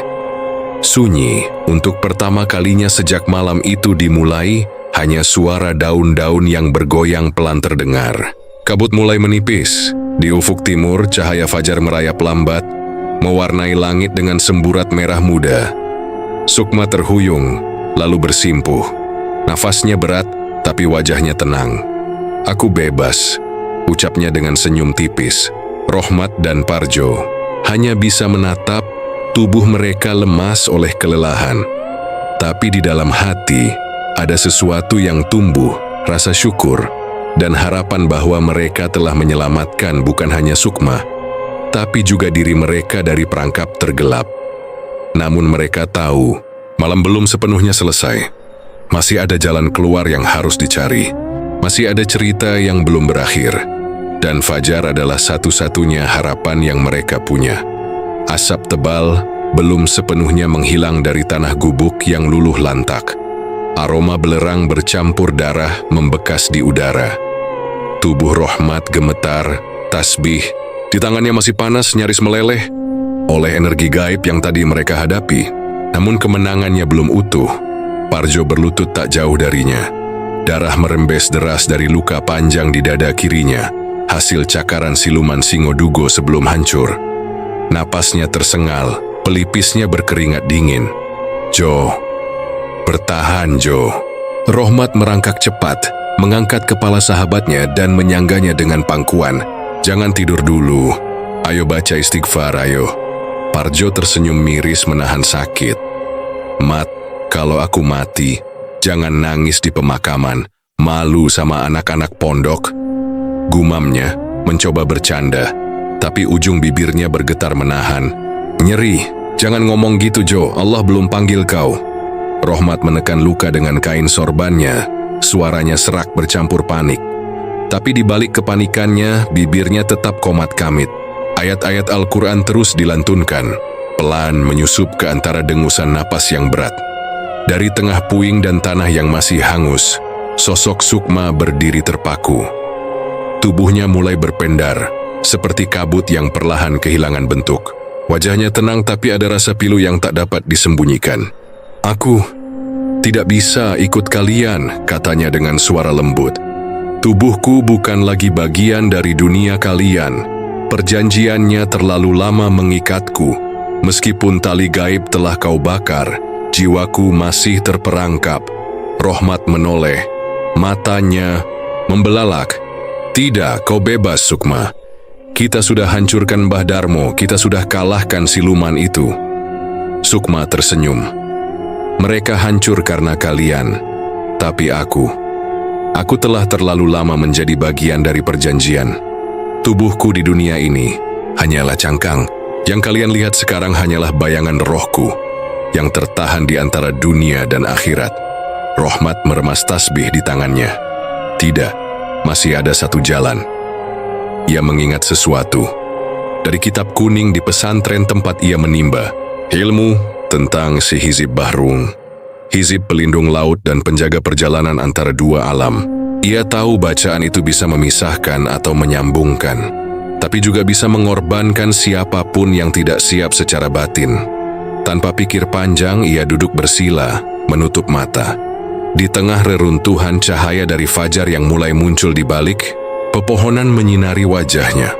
Sunyi, untuk pertama kalinya sejak malam itu dimulai, hanya suara daun-daun yang bergoyang pelan terdengar. Kabut mulai menipis. Di ufuk timur, cahaya fajar merayap lambat, mewarnai langit dengan semburat merah muda. Sukma terhuyung, lalu bersimpuh. Nafasnya berat, tapi wajahnya tenang. "Aku bebas," ucapnya dengan senyum tipis. Rohmat dan Parjo hanya bisa menatap. Tubuh mereka lemas oleh kelelahan. Tapi di dalam hati, ada sesuatu yang tumbuh, rasa syukur, dan harapan bahwa mereka telah menyelamatkan bukan hanya Sukma, tapi juga diri mereka dari perangkap tergelap. Namun mereka tahu, malam belum sepenuhnya selesai. Masih ada jalan keluar yang harus dicari. Masih ada cerita yang belum berakhir. Dan fajar adalah satu-satunya harapan yang mereka punya. Asap tebal belum sepenuhnya menghilang dari tanah gubuk yang luluh lantak. Aroma belerang bercampur darah membekas di udara. Tubuh Rohmat gemetar, tasbih di tangannya masih panas nyaris meleleh oleh energi gaib yang tadi mereka hadapi. Namun kemenangannya belum utuh. Parjo berlutut tak jauh darinya. Darah merembes deras dari luka panjang di dada kirinya, hasil cakaran siluman Singodugo sebelum hancur. Napasnya tersengal, pelipisnya berkeringat dingin. "Jo, bertahan Jo." Rohmat merangkak cepat, mengangkat kepala sahabatnya dan menyangganya dengan pangkuan. "Jangan tidur dulu. Ayo baca istighfar, ayo." Parjo tersenyum miris menahan sakit. "Mat, kalau aku mati, jangan nangis di pemakaman. Malu sama anak-anak pondok." Gumamnya, mencoba bercanda, tapi ujung bibirnya bergetar menahan. "Nyeri, jangan ngomong gitu Jo, Allah belum panggil kau." Rohmat menekan luka dengan kain sorbannya, suaranya serak bercampur panik. Tapi di balik kepanikannya, bibirnya tetap komat kamit. Ayat-ayat Al-Quran terus dilantunkan, pelan menyusup ke antara dengusan napas yang berat. Dari tengah puing dan tanah yang masih hangus, sosok Sukma berdiri terpaku. Tubuhnya mulai berpendar, seperti kabut yang perlahan kehilangan bentuk. Wajahnya tenang tapi ada rasa pilu yang tak dapat disembunyikan. "Aku tidak bisa ikut kalian," katanya dengan suara lembut. "Tubuhku bukan lagi bagian dari dunia kalian. Perjanjiannya terlalu lama mengikatku. Meskipun tali gaib telah kau bakar, jiwaku masih terperangkap." Rohmat menoleh, matanya membelalak. "Tidak, kau bebas Sukma. Kita sudah hancurkan Mbah Darmo, kita sudah kalahkan siluman itu." Sukma tersenyum. "Mereka hancur karena kalian, tapi aku telah terlalu lama menjadi bagian dari perjanjian. Tubuhku di dunia ini hanyalah cangkang. Yang kalian lihat sekarang hanyalah bayangan rohku yang tertahan di antara dunia dan akhirat." Rohmat meremas tasbih di tangannya. "Tidak. Masih ada satu jalan." Ia mengingat sesuatu. Dari kitab kuning di pesantren tempat ia menimba. Ilmu tentang si Hizib Bahrung. Hizib pelindung laut dan penjaga perjalanan antara dua alam. Ia tahu bacaan itu bisa memisahkan atau menyambungkan. Tapi juga bisa mengorbankan siapapun yang tidak siap secara batin. Tanpa pikir panjang, ia duduk bersila, menutup mata. Di tengah reruntuhan cahaya dari fajar yang mulai muncul di balik, pepohonan menyinari wajahnya.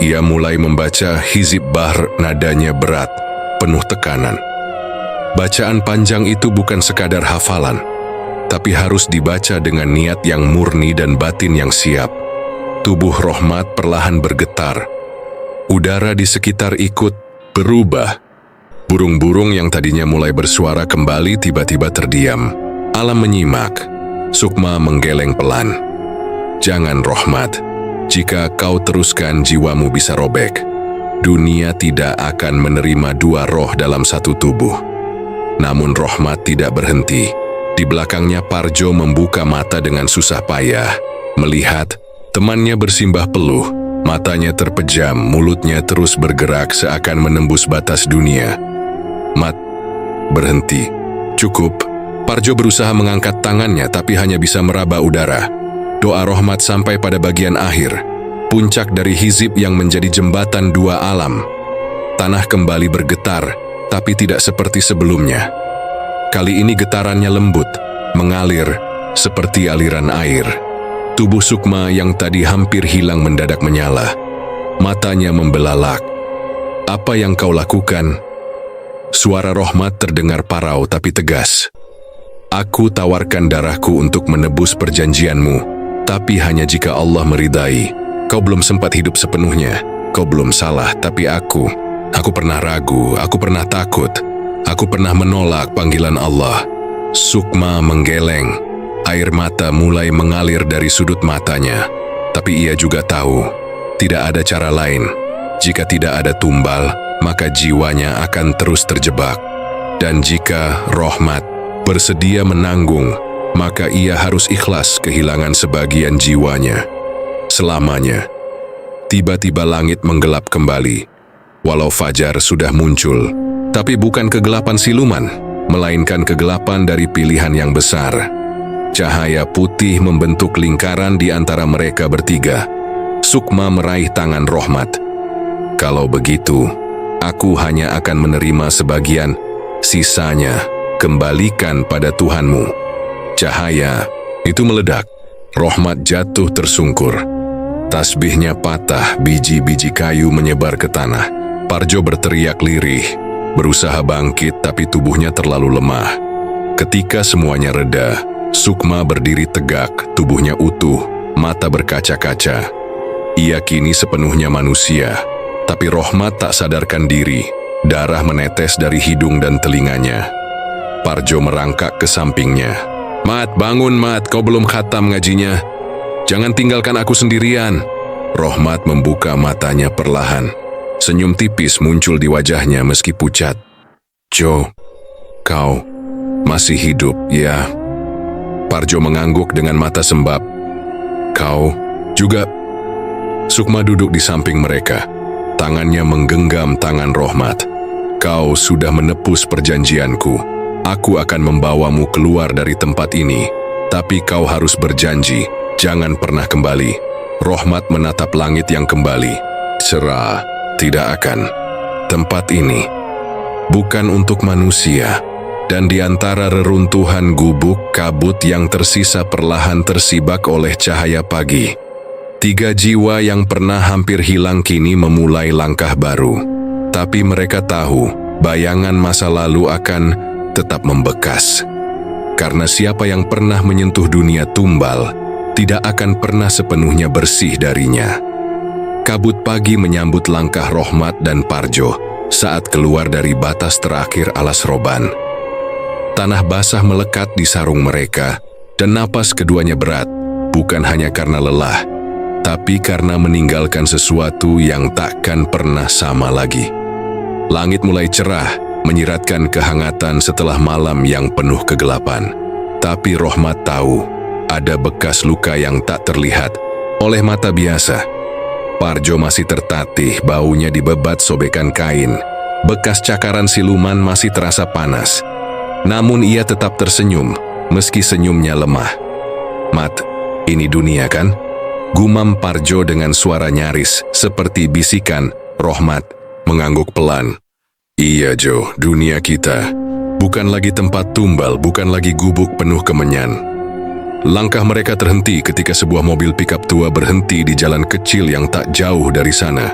Ia mulai membaca Hizib Bahr, nadanya berat, penuh tekanan. Bacaan panjang itu bukan sekadar hafalan, tapi harus dibaca dengan niat yang murni dan batin yang siap. Tubuh Rohmat perlahan bergetar. Udara di sekitar ikut berubah. Burung-burung yang tadinya mulai bersuara kembali tiba-tiba terdiam. Alam menyimak. Sukma menggeleng pelan. "Jangan Rohmat. Jika kau teruskan, jiwamu bisa robek. Dunia tidak akan menerima dua roh dalam satu tubuh." Namun Rohmat tidak berhenti. Di belakangnya Parjo membuka mata dengan susah payah. Melihat temannya bersimbah peluh. Matanya terpejam, mulutnya terus bergerak seakan menembus batas dunia. "Mat, berhenti. Cukup." Parjo berusaha mengangkat tangannya tapi hanya bisa meraba udara. Doa Rohmat sampai pada bagian akhir, puncak dari hizib yang menjadi jembatan dua alam. Tanah kembali bergetar, tapi tidak seperti sebelumnya. Kali ini getarannya lembut, mengalir seperti aliran air. Tubuh Sukma yang tadi hampir hilang mendadak menyala. Matanya membelalak. "Apa yang kau lakukan?" Suara Rohmat terdengar parau tapi tegas. "Aku tawarkan darahku untuk menebus perjanjianmu, tapi hanya jika Allah meridai. Kau belum sempat hidup sepenuhnya. Kau belum salah, tapi aku pernah ragu, aku pernah takut. Aku pernah menolak panggilan Allah." Sukma menggeleng. Air mata mulai mengalir dari sudut matanya. Tapi ia juga tahu, tidak ada cara lain. Jika tidak ada tumbal, maka jiwanya akan terus terjebak. Dan jika Rohmat bersedia menanggung, maka ia harus ikhlas kehilangan sebagian jiwanya selamanya. Tiba-tiba langit menggelap kembali. Walau fajar sudah muncul, tapi bukan kegelapan siluman, melainkan kegelapan dari pilihan yang besar. Cahaya putih membentuk lingkaran di antara mereka bertiga. Sukma meraih tangan Rohmat. "Kalau begitu, aku hanya akan menerima sebagian, sisanya kembalikan pada Tuhanmu." Cahaya itu meledak. Rohmat jatuh tersungkur. Tasbihnya patah, biji-biji kayu menyebar ke tanah. Parjo berteriak lirih, berusaha bangkit tapi tubuhnya terlalu lemah. Ketika semuanya reda, Sukma berdiri tegak, tubuhnya utuh, mata berkaca-kaca. Ia kini sepenuhnya manusia, tapi Rohmat tak sadarkan diri. Darah menetes dari hidung dan telinganya. Parjo merangkak ke sampingnya. "Mat, bangun Mat, kau belum khatam ngajinya. Jangan tinggalkan aku sendirian." Rohmat membuka matanya perlahan. Senyum tipis muncul di wajahnya meski pucat. "Jo, kau masih hidup, ya?" Parjo mengangguk dengan mata sembab. "Kau juga?" Sukma duduk di samping mereka. Tangannya menggenggam tangan Rohmat. "Kau sudah menepus perjanjianku. Aku akan membawamu keluar dari tempat ini. Tapi kau harus berjanji, jangan pernah kembali." Rohmat menatap langit yang kembali. "Cerah, tidak akan. Tempat ini bukan untuk manusia." Dan di antara reruntuhan gubuk, kabut yang tersisa perlahan tersibak oleh cahaya pagi. 3 jiwa yang pernah hampir hilang kini memulai langkah baru. Tapi mereka tahu, bayangan masa lalu akan tetap membekas. Karena siapa yang pernah menyentuh dunia tumbal, tidak akan pernah sepenuhnya bersih darinya. Kabut pagi menyambut langkah Rohmat dan Parjo saat keluar dari batas terakhir alas roban. Tanah basah melekat di sarung mereka, dan napas keduanya berat, bukan hanya karena lelah, tapi karena meninggalkan sesuatu yang takkan pernah sama lagi. Langit mulai cerah, menyiratkan kehangatan setelah malam yang penuh kegelapan. Tapi Rohmat tahu, ada bekas luka yang tak terlihat oleh mata biasa. Parjo masih tertatih, baunya dibebat sobekan kain. Bekas cakaran siluman masih terasa panas. Namun ia tetap tersenyum, meski senyumnya lemah. "Mat, ini dunia kan?" Gumam Parjo dengan suara nyaris, seperti bisikan. Rohmat mengangguk pelan. "Iya Jo, dunia kita. Bukan lagi tempat tumbal, bukan lagi gubuk penuh kemenyan." Langkah mereka terhenti ketika sebuah mobil pikap tua berhenti di jalan kecil yang tak jauh dari sana.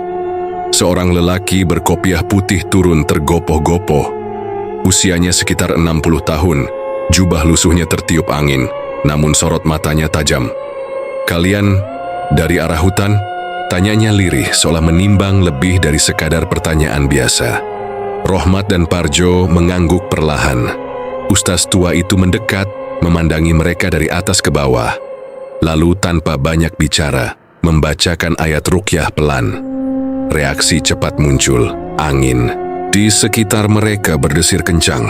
Seorang lelaki berkopiah putih turun tergopoh-gopoh. Usianya sekitar 60 tahun, jubah lusuhnya tertiup angin, namun sorot matanya tajam. "Kalian dari arah hutan?" Tanyanya lirih, seolah menimbang lebih dari sekadar pertanyaan biasa. Rohmat dan Parjo mengangguk perlahan. Ustaz tua itu mendekat, memandangi mereka dari atas ke bawah. Lalu tanpa banyak bicara, membacakan ayat ruqyah pelan. Reaksi cepat muncul, angin di sekitar mereka berdesir kencang,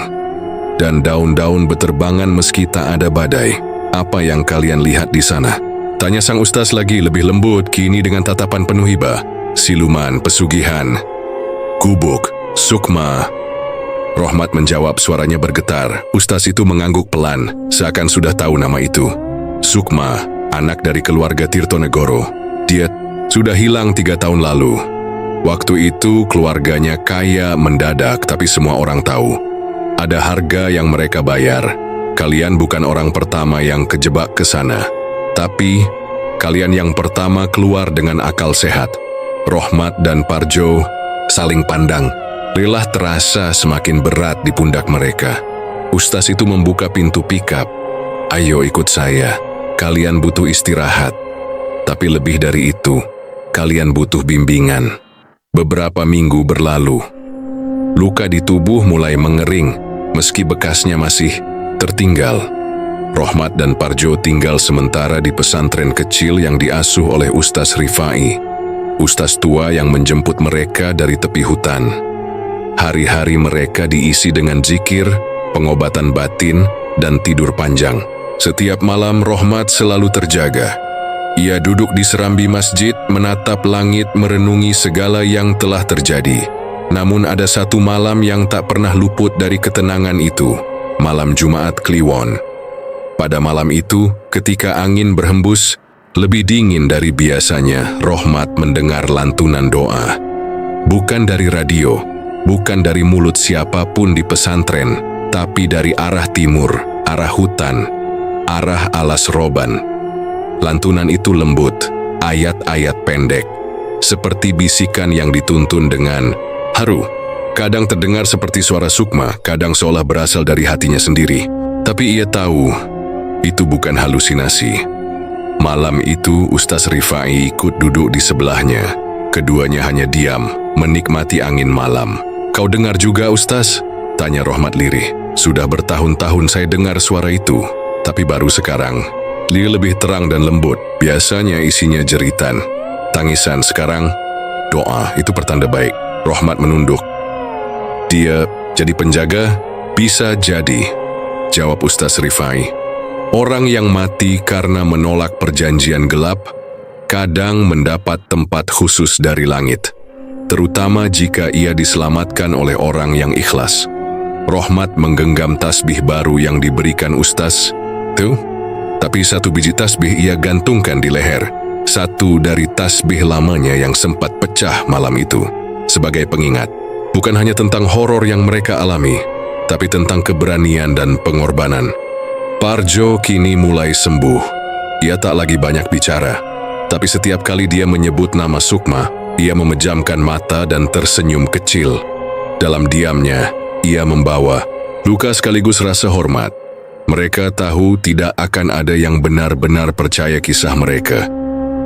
dan daun-daun beterbangan meski tak ada badai. "Apa yang kalian lihat di sana?" tanya sang ustaz lagi lebih lembut, kini dengan tatapan penuh hibah. "Siluman, pesugihan, gubuk, Sukma." Rohmat menjawab, suaranya bergetar. Ustaz itu mengangguk pelan, seakan sudah tahu nama itu. "Sukma, anak dari keluarga Tirtonegoro. Dia sudah hilang 3 tahun lalu." Waktu itu keluarganya kaya mendadak, tapi semua orang tahu. Ada harga yang mereka bayar. Kalian bukan orang pertama yang kejebak ke sana. Tapi, kalian yang pertama keluar dengan akal sehat. Rohmat dan Parjo saling pandang. Lelah terasa semakin berat di pundak mereka. Ustaz itu membuka pintu pikap. Ayo ikut saya, kalian butuh istirahat. Tapi lebih dari itu, kalian butuh bimbingan. Beberapa minggu berlalu. Luka di tubuh mulai mengering, meski bekasnya masih tertinggal. Rohmat dan Parjo tinggal sementara di pesantren kecil yang diasuh oleh Ustaz Rifai. Ustaz tua yang menjemput mereka dari tepi hutan. Hari-hari mereka diisi dengan zikir, pengobatan batin, dan tidur panjang. Setiap malam Rohmat selalu terjaga. Ia duduk di serambi masjid, menatap langit, merenungi segala yang telah terjadi. Namun ada satu malam yang tak pernah luput dari ketenangan itu, malam Jumat Kliwon. Pada malam itu, ketika angin berhembus, lebih dingin dari biasanya, Rohmat mendengar lantunan doa. Bukan dari radio, bukan dari mulut siapapun di pesantren, tapi dari arah timur, arah hutan, arah Alas Roban. Lantunan itu lembut, ayat-ayat pendek, seperti bisikan yang dituntun dengan haru. Kadang terdengar seperti suara Sukma, kadang seolah berasal dari hatinya sendiri. Tapi ia tahu, itu bukan halusinasi. Malam itu Ustaz Rifai ikut duduk di sebelahnya. Keduanya hanya diam, menikmati angin malam. Kau dengar juga, Ustaz? Tanya Rohmat lirih. Sudah bertahun-tahun saya dengar suara itu, tapi baru sekarang. Dia lebih terang dan lembut, biasanya isinya jeritan, tangisan. Sekarang, doa, itu pertanda baik. Rohmat menunduk. Dia jadi penjaga? Bisa jadi, jawab Ustaz Rifai. Orang yang mati karena menolak perjanjian gelap, kadang mendapat tempat khusus dari langit, terutama jika ia diselamatkan oleh orang yang ikhlas. Rohmat menggenggam tasbih baru yang diberikan Ustaz. Tuh. Tapi satu biji tasbih ia gantungkan di leher, satu dari tasbih lamanya yang sempat pecah malam itu. Sebagai pengingat, bukan hanya tentang horor yang mereka alami, tapi tentang keberanian dan pengorbanan. Parjo kini mulai sembuh. Ia tak lagi banyak bicara, tapi setiap kali dia menyebut nama Sukma, ia memejamkan mata dan tersenyum kecil. Dalam diamnya, ia membawa luka sekaligus rasa hormat. Mereka tahu tidak akan ada yang benar-benar percaya kisah mereka.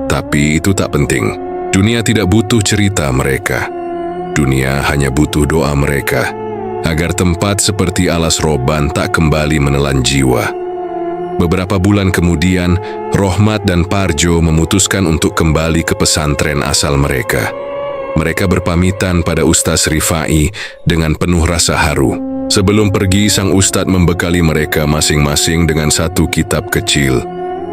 Tapi itu tak penting. Dunia tidak butuh cerita mereka. Dunia hanya butuh doa mereka, agar tempat seperti Alas Roban tak kembali menelan jiwa. Beberapa bulan kemudian, Rohmat dan Parjo memutuskan untuk kembali ke pesantren asal mereka. Mereka berpamitan pada Ustaz Rifai dengan penuh rasa haru. Sebelum pergi, sang ustadz membekali mereka masing-masing dengan satu kitab kecil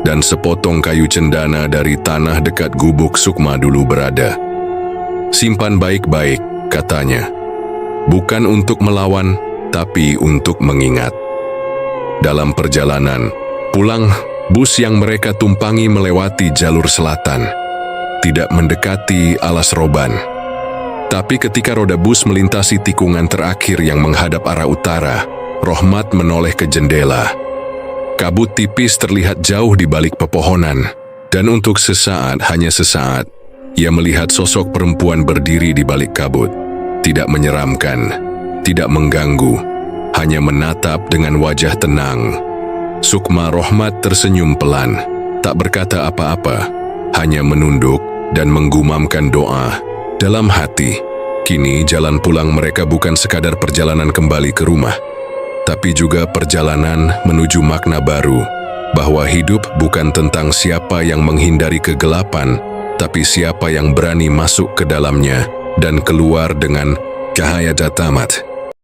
dan sepotong kayu cendana dari tanah dekat gubuk Sukma dulu berada. Simpan baik-baik, katanya. Bukan untuk melawan, tapi untuk mengingat. Dalam perjalanan pulang, bus yang mereka tumpangi melewati jalur selatan, tidak mendekati Alas Roban. Tapi ketika roda bus melintasi tikungan terakhir yang menghadap arah utara, Rohmat menoleh ke jendela. Kabut tipis terlihat jauh di balik pepohonan, dan untuk sesaat, hanya sesaat, ia melihat sosok perempuan berdiri di balik kabut. Tidak menyeramkan, tidak mengganggu, hanya menatap dengan wajah tenang. Sukma. Rohmat tersenyum pelan, tak berkata apa-apa, hanya menunduk dan menggumamkan doa. Dalam hati, kini jalan pulang mereka bukan sekadar perjalanan kembali ke rumah, tapi juga perjalanan menuju makna baru, bahwa hidup bukan tentang siapa yang menghindari kegelapan, tapi siapa yang berani masuk ke dalamnya dan keluar dengan cahaya tamat.